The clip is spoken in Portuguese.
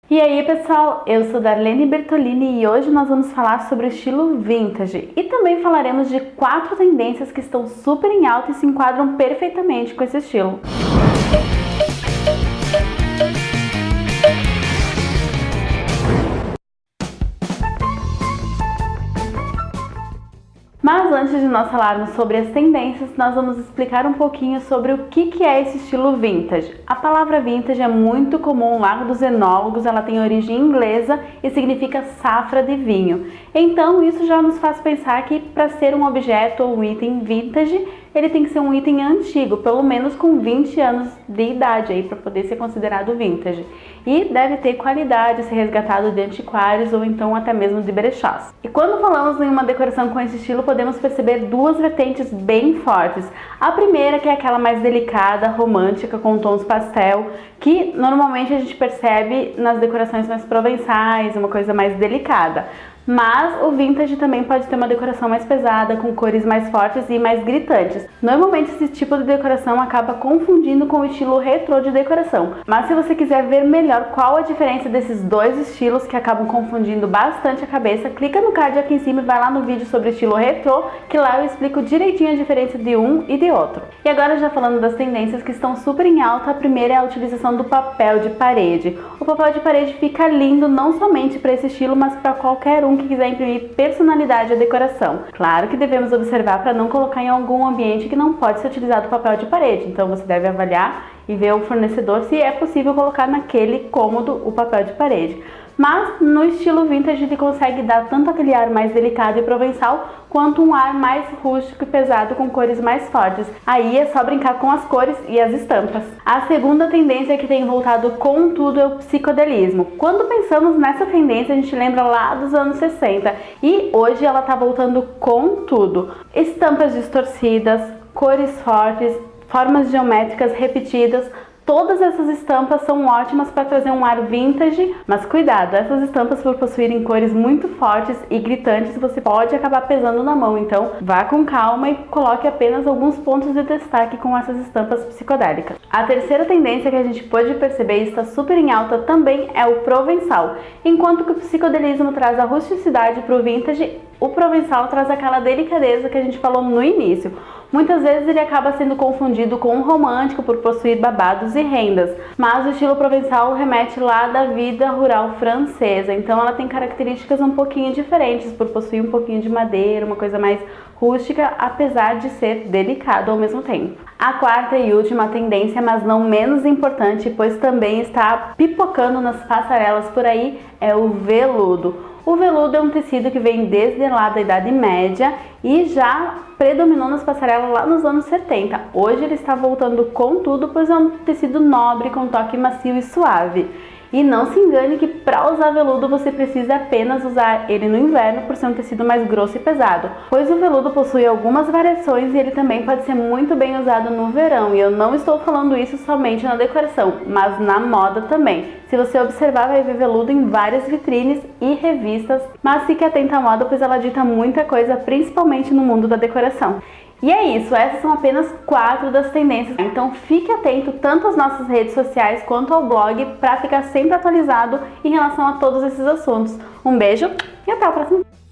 E aí pessoal, eu sou Darlene Bertolini e hoje nós vamos falar sobre o estilo vintage e também falaremos de 4 tendências que estão super em alta e se enquadram perfeitamente com esse estilo. Mas antes de nós falarmos sobre as tendências, nós vamos explicar um pouquinho sobre o que é esse estilo vintage. A palavra vintage é muito comum lá dos enólogos, ela tem origem inglesa e significa safra de vinho. Então isso já nos faz pensar que para ser um objeto ou um item vintage, ele tem que ser um item antigo, pelo menos com 20 anos de idade aí para poder ser considerado vintage. E deve ter qualidade, ser resgatado de antiquários ou então até mesmo de brechós. E quando falamos em uma decoração com esse estilo, podemos perceber 2 vertentes bem fortes. A primeira, que é aquela mais delicada, romântica, com tons pastel, que normalmente a gente percebe nas decorações mais provençais, uma coisa mais delicada. Mas o vintage também pode ter uma decoração mais pesada, com cores mais fortes e mais gritantes. Normalmente esse tipo de decoração acaba confundindo com o estilo retrô de decoração. Mas se você quiser ver melhor qual a diferença desses 2 estilos que acabam confundindo bastante a cabeça, clica no card aqui em cima e vai lá no vídeo sobre o estilo retrô, que lá eu explico direitinho a diferença de um e de outro. E agora já falando das tendências que estão super em alta, a primeira é a utilização do papel de parede. O papel de parede fica lindo não somente para esse estilo, mas para qualquer um que quiser imprimir personalidade à decoração. Claro que devemos observar para não colocar em algum ambiente que não pode ser utilizado papel de parede, então você deve avaliar e ver o fornecedor se é possível colocar naquele cômodo o papel de parede. Mas no estilo vintage ele consegue dar tanto aquele ar mais delicado e provençal, quanto um ar mais rústico e pesado com cores mais fortes. Aí é só brincar com as cores e as estampas. A segunda tendência que tem voltado com tudo é o psicodelismo. Quando pensamos nessa tendência, a gente lembra lá dos anos 60 e hoje ela tá voltando com tudo. Estampas distorcidas, cores fortes, formas geométricas repetidas. Todas essas estampas são ótimas para trazer um ar vintage, mas cuidado, essas estampas por possuírem cores muito fortes e gritantes, você pode acabar pesando na mão, então vá com calma e coloque apenas alguns pontos de destaque com essas estampas psicodélicas. A terceira tendência que a gente pode perceber e está super em alta também é o provençal. Enquanto que o psicodelismo traz a rusticidade para o vintage, o provençal traz aquela delicadeza que a gente falou no início. Muitas vezes ele acaba sendo confundido com um romântico por possuir babados e rendas, mas o estilo provençal remete lá da vida rural francesa, então ela tem características um pouquinho diferentes, por possuir um pouquinho de madeira, uma coisa mais rústica, apesar de ser delicado ao mesmo tempo. A quarta e última tendência, mas não menos importante, pois também está pipocando nas passarelas por aí, é o veludo. O veludo é um tecido que vem desde lá da Idade Média e já predominou nas passarelas lá nos anos 70. Hoje ele está voltando com tudo, pois é um tecido nobre com toque macio e suave. E não se engane que para usar veludo você precisa apenas usar ele no inverno por ser um tecido mais grosso e pesado, pois o veludo possui algumas variações e ele também pode ser muito bem usado no verão. E eu não estou falando isso somente na decoração, mas na moda também. Se você observar, vai ver veludo em várias vitrines e revistas, mas fique atenta à moda, pois ela dita muita coisa, principalmente no mundo da decoração. E é isso, essas são apenas 4 das tendências, então fique atento tanto às nossas redes sociais quanto ao blog para ficar sempre atualizado em relação a todos esses assuntos. Um beijo e até o próximo vídeo!